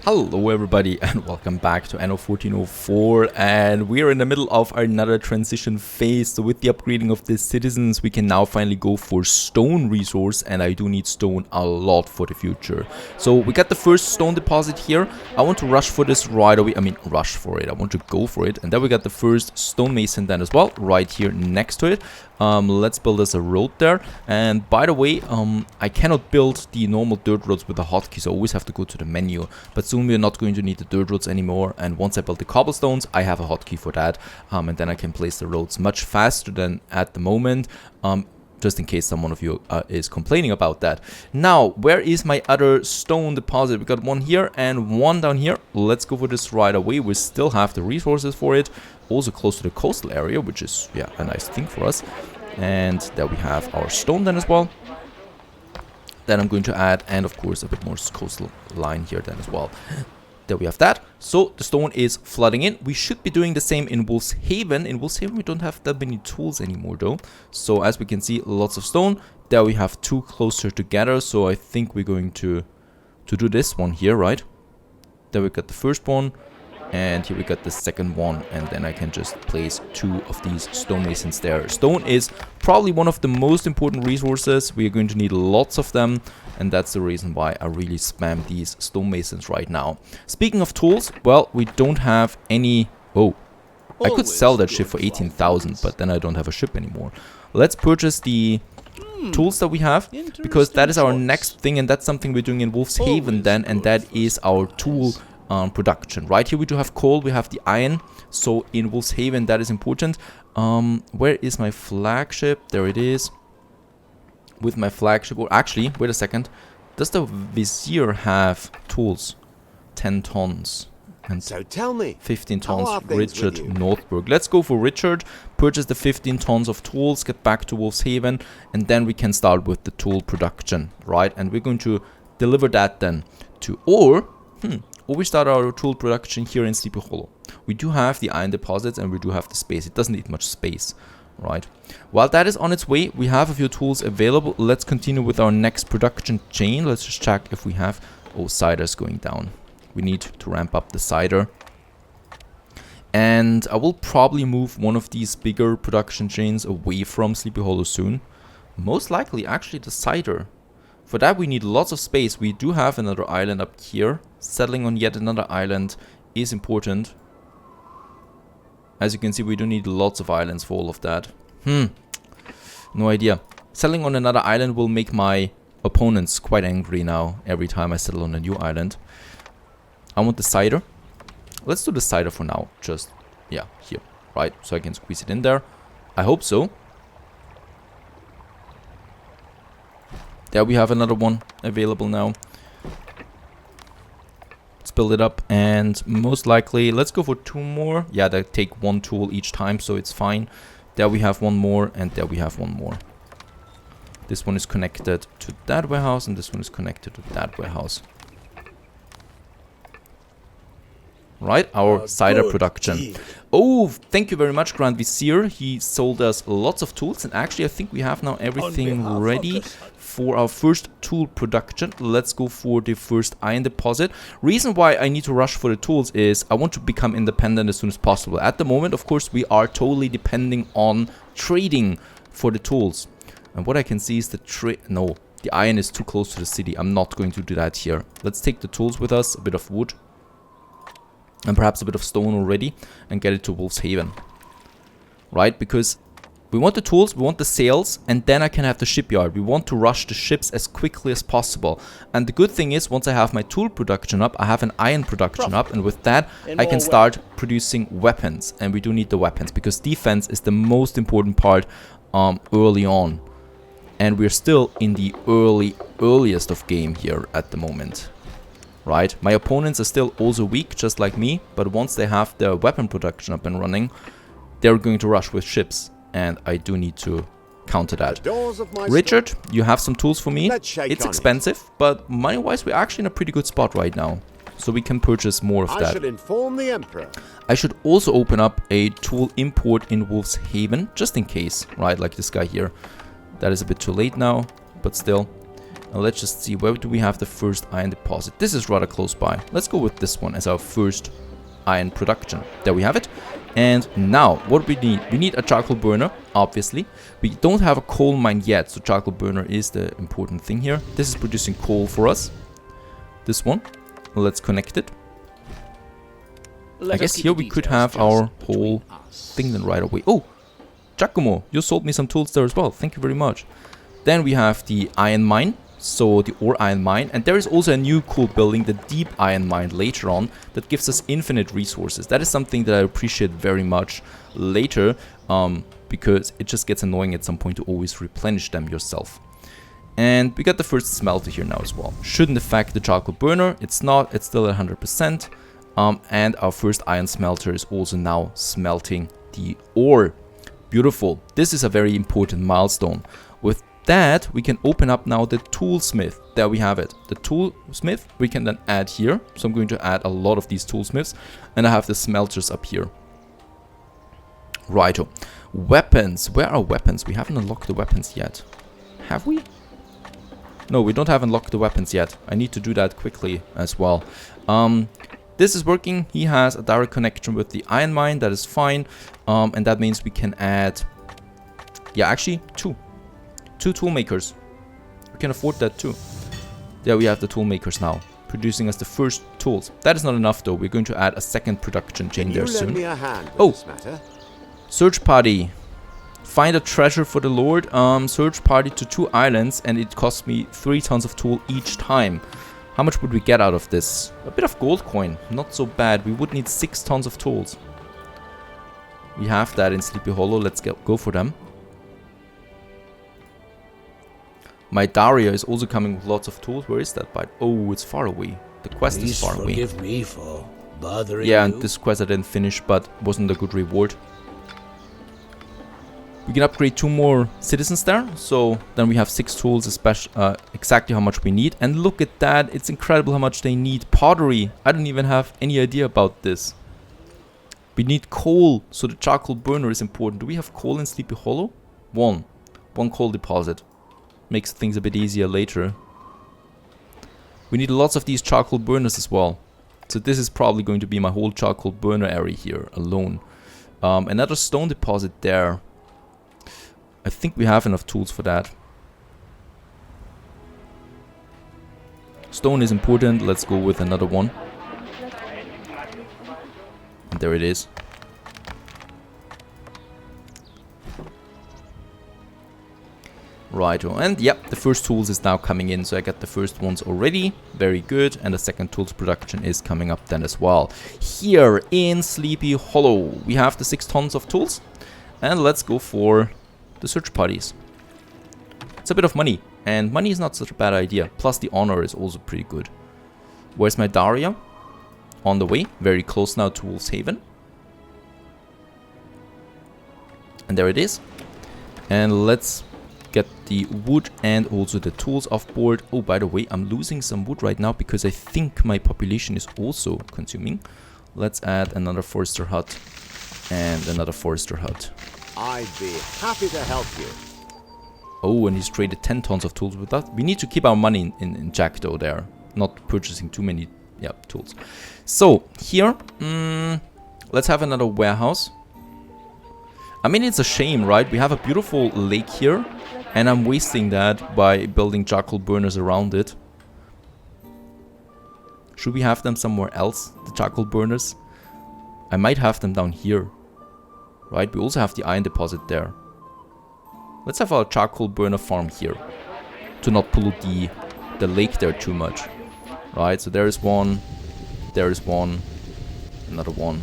Hello everybody and welcome back to Anno 1404, and we're in the middle of another transition phase. So with the upgrading of the citizens, we can now finally go for stone resource, and I do need stone a lot for the future. So we got the first stone deposit here. I want to rush for this right away. I mean rush for it, I want to go for it. And then we got the first stonemason then as well, right here next to it. Let's build us a road there. And by the way, I cannot build the normal dirt roads with a hotkey, so I always have to go to the menu. But soon we're not going to need the dirt roads anymore, and once I build the cobblestones, I have a hotkey for that, and then I can place the roads much faster than at the moment, just in case someone of you is complaining about that. Now, where is my other stone deposit? We got one here and one down here. Let's go for this right away. We still have the resources for it. Also close to the coastal area, which is, yeah, a nice thing for us. And there we have our stone then as well. Then I'm going to add, and of course, a bit more coastal line here then as well. There we have that. So the stone is flooding in. We should be doing the same in Wolf's Haven. In Wolf's Haven, we don't have that many tools anymore though. So as we can see, lots of stone. There we have two closer together. So I think we're going to do this one here, right? There we got the first one. And here we got the second one, and then I can just place two of these stonemasons there. Stone is probably one of the most important resources. We are going to need lots of them, and that's the reason why I really spam these stonemasons right now. Speaking of tools, well, we don't have any... Oh, I could sell that ship for 18,000, but then I don't have a ship anymore. Let's purchase the tools that we have, because that is our next thing, and that's something we're doing in Wolf's Haven then, and that is our tool production. Right here we do have coal, we have the iron, so in Wolf's Haven that is important. Where is my flagship? There it is. With my flagship, or actually, wait a second, does the Vizier have tools? 10 tons. And so tell me, 15 tons, Richard Northburg. Let's go for Richard, purchase the 15 tons of tools, get back to Wolf's Haven, and then we can start with the tool production, right? And we're going to deliver that then to, or we start our tool production here in Sleepy Hollow. We do have the iron deposits and we do have the space. It doesn't need much space, right? While that is on its way, we have a few tools available. Let's continue with our next production chain. Let's just check if we have... Oh, cider's going down. We need to ramp up the cider. And I will probably move one of these bigger production chains away from Sleepy Hollow soon. Most likely, actually, the cider. For that, we need lots of space. We do have another island up here. Settling on yet another island is important. As you can see, we do need lots of islands for all of that. No idea. Settling on another island will make my opponents quite angry now every time I settle on a new island. I want the cider. Let's do the cider for now. Just, yeah, here. Right, so I can squeeze it in there. I hope so. There we have another one available now. Let's build it up, and most likely, let's go for 2 more. Yeah, they take 1 tool each time, so it's fine. There we have 1 more, and there we have 1 more. This one is connected to that warehouse, and this one is connected to that warehouse. Right, our cider production. Oh, thank you very much, Grand Vizier. He sold us lots of tools, and actually I think we have now everything ready for our first tool production. Let's go for the first iron deposit. Reason why I need to rush for the tools is I want to become independent as soon as possible. At the moment, of course, we are totally depending on trading for the tools. And what I can see is the the iron is too close to the city. I'm not going to do that here. Let's take the tools with us, a bit of wood. And perhaps a bit of stone already, and get it to Wolf's Haven. Right, because we want the tools, we want the sails, and then I can have the shipyard. We want to rush the ships as quickly as possible. And the good thing is, once I have my tool production up, I have an iron production up, and with that, I can start producing weapons. And we do need the weapons, because defense is the most important part early on. And we're still in the earliest of game here at the moment. Right, my opponents are still also weak, just like me, but once they have their weapon production up and running, they're going to rush with ships, and I do need to counter that. Richard, you have some tools for me. It's expensive, but money-wise, we're actually in a pretty good spot right now, so we can purchase more of that. I should also open up a tool import in Wolf's Haven, just in case, right, like this guy here. That is a bit too late now, but still. Now let's just see, where do we have the first iron deposit? This is rather close by. Let's go with this one as our first iron production. There we have it. And now, what we need a charcoal burner, obviously. We don't have a coal mine yet, so charcoal burner is the important thing here. This is producing coal for us. This one. Let's connect it. I guess here we could have our whole thing then right away. Oh, Giacomo, you sold me some tools there as well. Thank you very much. Then we have the iron mine. So the ore iron mine, and there is also a new cool building, the deep iron mine later on, that gives us infinite resources. That is something that I appreciate very much later, because it just gets annoying at some point to always replenish them yourself. And we got the first smelter here now as well. Shouldn't affect the charcoal burner, it's not, it's still at 100%. And our first iron smelter is also now smelting the ore. Beautiful. This is a very important milestone. With that, we can open up now the toolsmith. There we have it. The toolsmith we can then add here. So I'm going to add a lot of these toolsmiths. And I have the smelters up here. Righto. Weapons. Where are weapons? We haven't unlocked the weapons yet. Have we? No, we don't have unlocked the weapons yet. I need to do that quickly as well. This is working. He has a direct connection with the iron mine. That is fine. And that means we can add... Yeah, actually, two tool makers. We can afford that too. There we have the tool makers now, producing us the first tools. That is not enough though. We're going to add a second production chain there soon. Lend me a hand with this matter? Search party. Find a treasure for the Lord. Search party to 2 islands, and it costs me 3 tons of tool each time. How much would we get out of this? A bit of gold coin. Not so bad. We would need 6 tons of tools. We have that in Sleepy Hollow. Let's go for them. My Daria is also coming with lots of tools. Where is that Byte? Oh, it's far away. The quest is far away. Forgive me for bothering Yeah, you. and this quest I didn't finish, but wasn't a good reward. We can upgrade 2 more citizens there, so then we have 6 tools, exactly how much we need. And look at that, it's incredible how much they need. Pottery, I don't even have any idea about this. We need coal, so the charcoal burner is important. Do we have coal in Sleepy Hollow? One coal deposit. Makes things a bit easier later. We need lots of these charcoal burners as well. So this is probably going to be my whole charcoal burner area here alone. Another stone deposit there. I think we have enough tools for that. Stone is important. Let's go with another one. And there it is. Right, and yep, the first tools is now coming in, so I got the first ones already, very good, and the second tools production is coming up then as well. Here in Sleepy Hollow, we have the 6 tons of tools, and let's go for the search parties. It's a bit of money, and money is not such a bad idea, plus the honor is also pretty good. Where's my Daria? On the way, very close now to Wolf's Haven. And there it is. And let's get the wood and also the tools off board. Oh, by the way, I'm losing some wood right now because I think my population is also consuming. Let's add another forester hut and another forester hut. I'd be happy to help you. Oh, and he's traded 10 tons of tools with that. We need to keep our money in Jack though there, not purchasing too many tools. So here, let's have another warehouse. I mean, it's a shame, right? We have a beautiful lake here, and I'm wasting that by building charcoal burners around it. Should we have them somewhere else, the charcoal burners? I might have them down here, right? We also have the iron deposit there. Let's have our charcoal burner farm here, to not pollute the lake there too much. Right, so there is one, another one,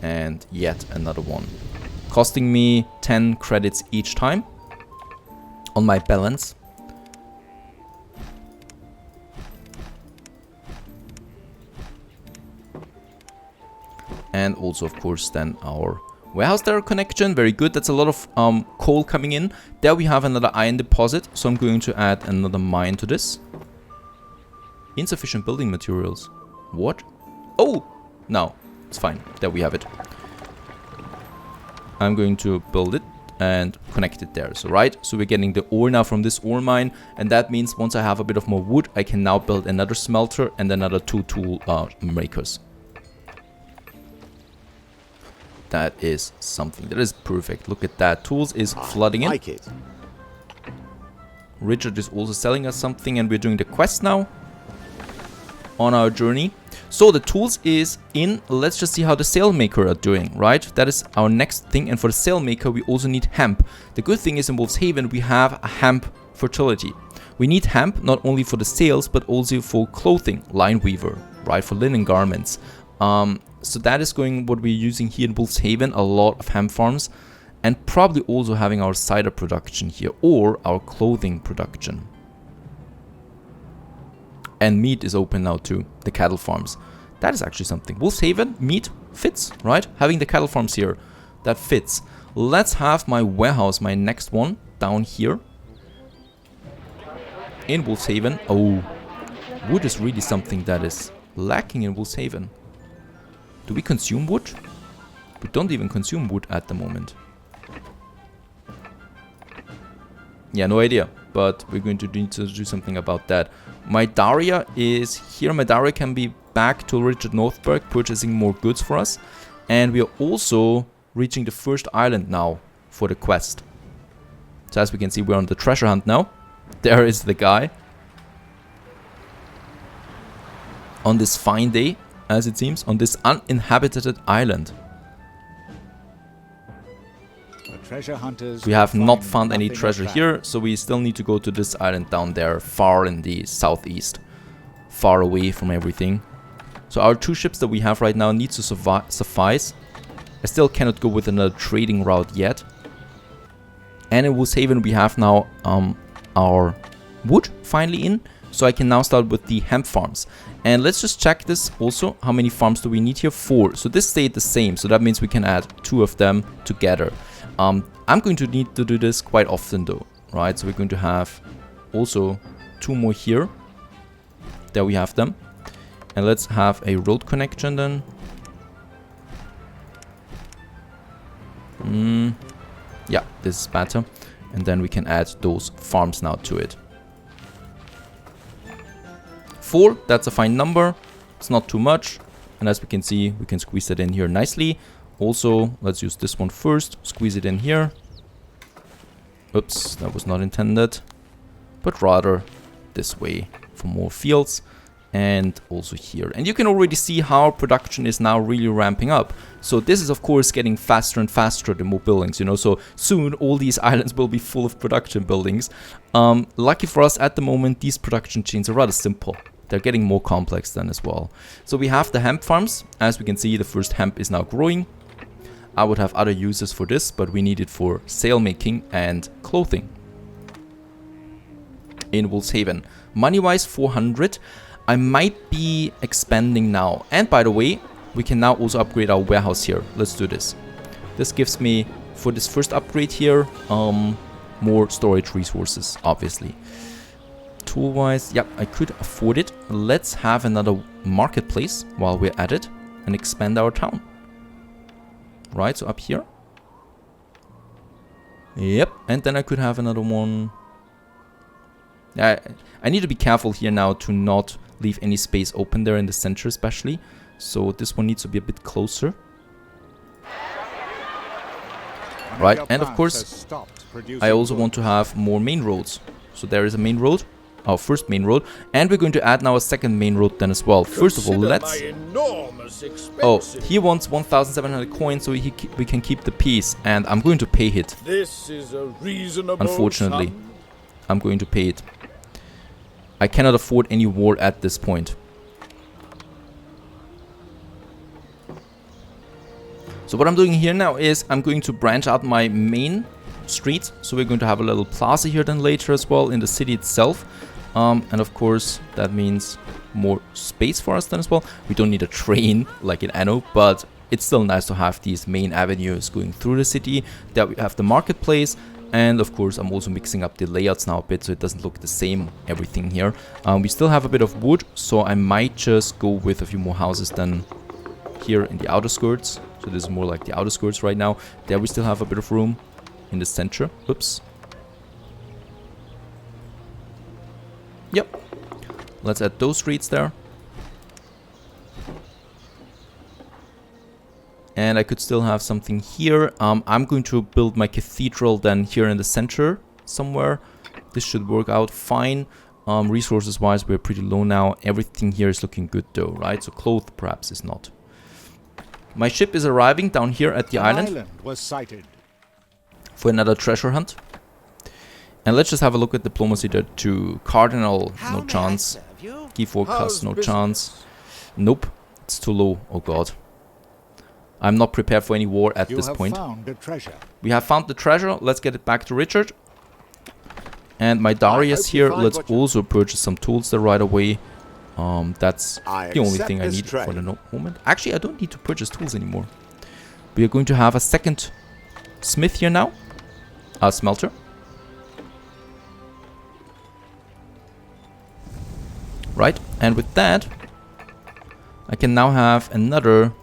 and yet another one. Costing me 10 credits each time on my balance. And also, of course, then our warehouse there connection. Very good. That's a lot of coal coming in. There we have another iron deposit. So I'm going to add another mine to this. Insufficient building materials. What? Oh! No. It's fine. There we have it. I'm going to build it. and connect it there. So right, so we're getting the ore now from this ore mine, and that means once I have a bit of more wood, I can now build another smelter and another two tool makers. That is something that is perfect. Look at that. Tools is flooding in. Like it. Richard is also selling us something, and we're doing the quest now on our journey. So the tools is in. Let's just see how the sailmaker are doing, right? That is our next thing. And for the sailmaker, we also need hemp. The good thing is in Wolf's Haven, we have a hemp fertility. We need hemp not only for the sails, but also for clothing, line weaver, right? For linen garments. So that is going what we're using here in Wolf's Haven, a lot of hemp farms. And probably also having our cider production here, or our clothing production. And meat is open now too, the cattle farms. That is actually something. Wolf's Haven, meat fits, right? Having the cattle farms here, that fits. Let's have my warehouse, my next one, down here. In Wolf's Haven. Oh, wood is really something that is lacking in Wolf's Haven. Do we consume wood? We don't even consume wood at the moment. Yeah, no idea, but we're going to need to do something about that. My Daria is here. My Daria can be back to Richard Northberg, purchasing more goods for us. And we are also reaching the first island now for the quest. So as we can see, we're on the treasure hunt now. There is the guy. On this fine day, as it seems, on this uninhabited island. We have not found any treasure here, so we still need to go to this island down there, far in the southeast, far away from everything. So our 2 ships that we have right now need to suffice. I still cannot go with another trading route yet. And in Wolf's Haven we have now our wood finally in, so I can now start with the hemp farms. And let's just check this also. How many farms do we need here? 4. So this stayed the same, so that means we can add 2 of them together. I'm going to need to do this quite often though, right? So we're going to have also 2 more here. There we have them. And let's have a road connection then. Yeah, this is better. And then we can add those farms now to it. 4, that's a fine number. It's not too much. And as we can see, we can squeeze it in here nicely. Also, let's use this one first. Squeeze it in here. Oops, that was not intended. But rather this way for more fields. And also here. And you can already see how production is now really ramping up. So this is of course getting faster and faster, the more buildings, you know. So soon all these islands will be full of production buildings. Lucky for us at the moment, these production chains are rather simple. They're getting more complex then as well. So we have the hemp farms. As we can see, the first hemp is now growing. I would have other uses for this, but we need it for sail making and clothing. In Wolf's Haven. Money-wise, 400. I might be expanding now. And by the way, we can now also upgrade our warehouse here. Let's do this. This gives me, for this first upgrade here, more storage resources, obviously. Tool-wise, yep, I could afford it. Let's have another marketplace while we're at it and expand our town. Right, so up here. Yep, and then I could have another one. I need to be careful here now to not leave any space open there in the center especially. So this one needs to be a bit closer. Right, and of course I also want to have more main roads. So there is a main road, our first main road, and we're going to add now a second main road then as well. First of all, let's... Oh, he wants 1,700 coins so we can keep the peace, and I'm going to pay it. This is a reasonable Unfortunately, sum. I'm going to pay it. I cannot afford any war at this point. So what I'm doing here now is I'm going to branch out my main street. So we're going to have a little plaza here then later as well in the city itself. And of course that means more space for us then as well. We don't need a train like in Anno, but it's still nice to have these main avenues going through the city. That we have the marketplace. And of course I'm also mixing up the layouts now a bit so it doesn't look the same, everything here. We still have a bit of wood, so I might just go with a few more houses than here in the outer skirts. So this is more like the outer skirts right now. There we still have a bit of room. in the center. Oops. Yep. Let's add those streets there. And I could still have something here. I'm going to build my cathedral then here in the center somewhere. This should work out fine. Resources wise, we're pretty low now. Everything here is looking good though, right? So clothes perhaps is not. My ship is arriving down here at the island was sighted. for another treasure hunt. And let's just have a look at diplomacy there too. Cardinal, no chance. Key forecast, no chance. Nope, it's too low. Oh god. I'm not prepared for any war at this point. Found a treasure. We have found the treasure. Let's get it back to Richard. And my Darius here. Let's also purchase some tools there right away. That's the only thing I need for the moment. Actually, I don't need to purchase tools anymore. We are going to have a second smith here now. A smelter. Right. And with that, I can now have another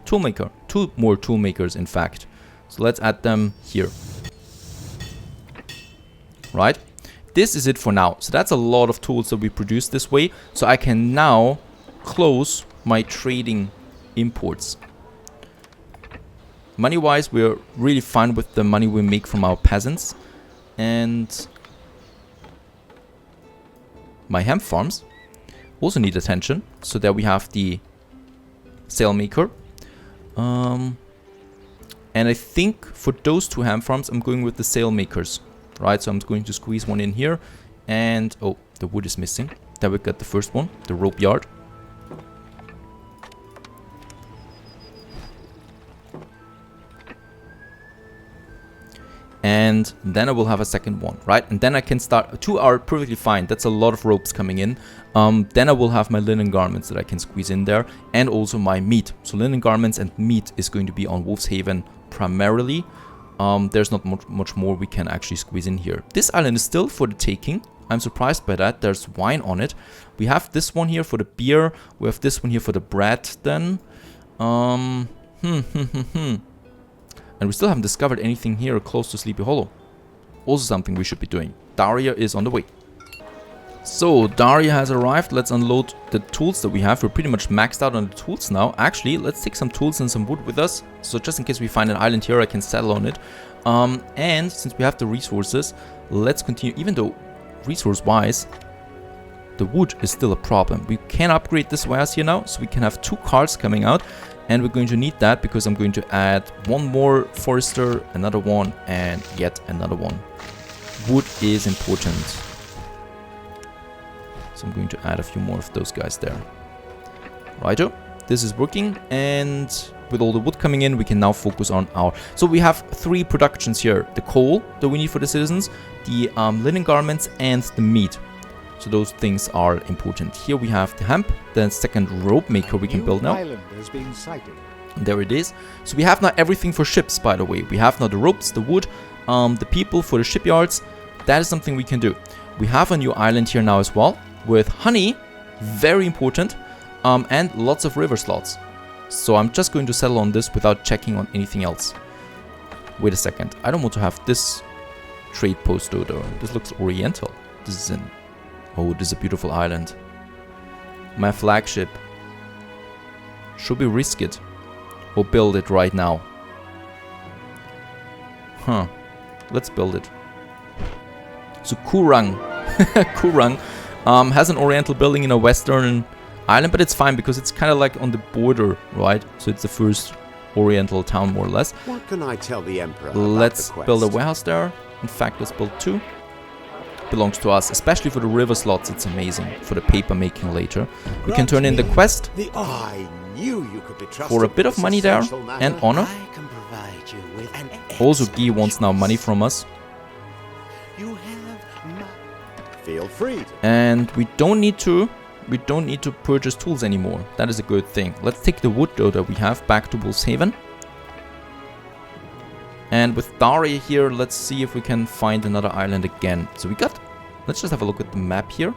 toolmaker. 2 more toolmakers, in fact. So let's add them here. Right. This is it for now. So that's a lot of tools that we produce this way. So I can now close my trading imports. Money-wise, we're really fine with the money we make from our peasants. And my hemp farms also need attention. So there we have the sailmaker. And I think for those 2 hemp farms, I'm going with the sailmakers. Right, so I'm going to squeeze one in here. And, oh, the wood is missing. There we got the first one, the rope yard. And then I will have a second one, right? And then I can start. 2 are perfectly fine. That's a lot of ropes coming in. Then I will have my linen garments that I can squeeze in there. And also my meat. So linen garments and meat is going to be on Wolf's Haven primarily. There's not much more we can actually squeeze in here. This island is still for the taking. I'm surprised by that. There's wine on it. We have this one here for the beer. We have this one here for the bread then. And we still haven't discovered anything here close to Sleepy Hollow. Also something we should be doing. Daria is on the way. So, Daria has arrived. Let's unload the tools that we have. We're pretty much maxed out on the tools now. Actually, let's take some tools and some wood with us. So just in case we find an island here, I can settle on it. And since we have the resources, let's continue. Even though resource-wise, the wood is still a problem. We can upgrade this warehouse here now. So we can have 2 cars coming out. And we're going to need that because I'm going to add 1 more forester, another one, and yet another one. Wood is important. So I'm going to add a few more of those guys there. Righto, this is working, and with all the wood coming in, we can now focus on our... So we have 3 productions here. The coal that we need for the citizens, the linen garments, and the meat. So those things are important. Here we have the hemp, the second rope maker we can build now. There it is. So we have now everything for ships, by the way. We have now the ropes, the wood, the people for the shipyards. That is something we can do. We have a new island here now as well, with honey, very important, and lots of river slots. So I'm just going to settle on this without checking on anything else. Wait a second. I don't want to have this trade post though. This looks oriental. This is an... Oh, this is a beautiful island. My flagship. Should we risk it? Or build it right now? Huh. Let's build it. So Kurang. Kurang has an oriental building in a western island, but it's fine because it's kind of like on the border, right? So it's the first oriental town more or less. What can I tell the Emperor? Let's build a warehouse there. In fact, let's build 2. Belongs to us, especially for the river slots. It's amazing for the paper making later. We can turn in the quest for a bit of money there and honor. Also, Guy wants now money from us. Feel free. And we don't need to purchase tools anymore. That is a good thing. Let's take the wood though that we have back to Wolf's Haven. And with Daria here, let's see if we can find another island again. So we got... Let's just have a look at the map here.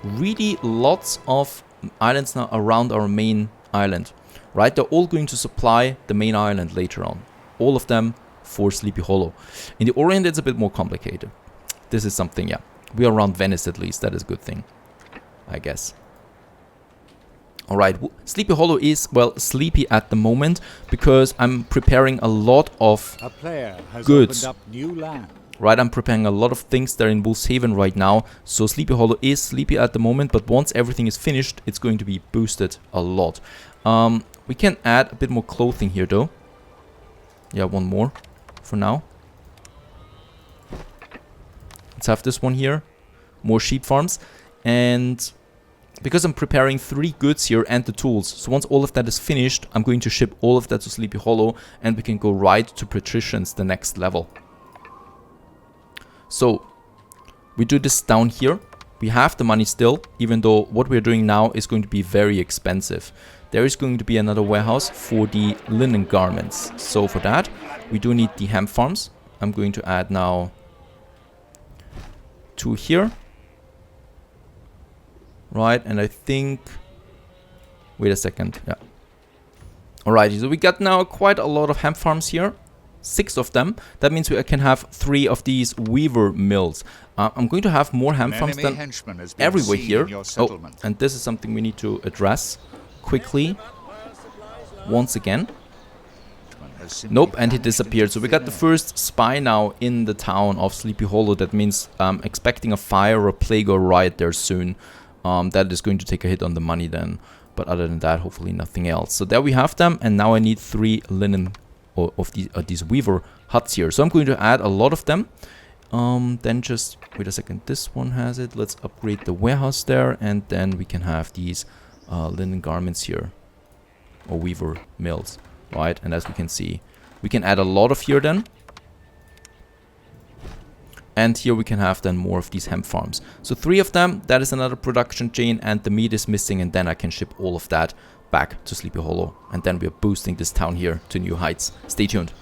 Really lots of islands now around our main island. Right? They're all going to supply the main island later on. All of them for Sleepy Hollow. In the Orient, it's a bit more complicated. This is something, yeah. We are around Venice at least. That is a good thing, I guess. Alright, Sleepy Hollow is, well, sleepy at the moment because I'm preparing a lot of A player has goods. opened up new land. Right, I'm preparing a lot of things there in Wolf's Haven right now. So Sleepy Hollow is sleepy at the moment, but once everything is finished, it's going to be boosted a lot. We can add a bit more clothing here though. Yeah, one more for now. Let's have this one here. More sheep farms. And because I'm preparing 3 goods here and the tools, so once all of that is finished, I'm going to ship all of that to Sleepy Hollow and we can go right to Patricians, the next level. So, we do this down here. We have the money still, even though what we're doing now is going to be very expensive. There is going to be another warehouse for the linen garments. So for that, we do need the hemp farms. I'm going to add now 2 here. Right, and I think... Wait a second, yeah. Alrighty, so we got now quite a lot of hemp farms here. 6 of them. That means I can have 3 of these weaver mills. I'm going to have more hemp farms than everywhere here. Oh, and this is something we need to address quickly. Once again. Nope, and he disappeared. So we got the first spy now in the town of Sleepy Hollow. That means expecting a fire or a plague or riot there soon. That is going to take a hit on the money then. But other than that, hopefully nothing else. So there we have them. And now I need 3 linen of these weaver huts here. So I'm going to add a lot of them. Then just, wait a second, this one has it. Let's upgrade the warehouse there. And then we can have these linen garments here. Or weaver mills. Right, and as we can see, we can add a lot of here then. And here we can have then more of these hemp farms. So 3 of them, that is another production chain, and the meat is missing, and then I can ship all of that back to Sleepy Hollow. And then we are boosting this town here to new heights. Stay tuned.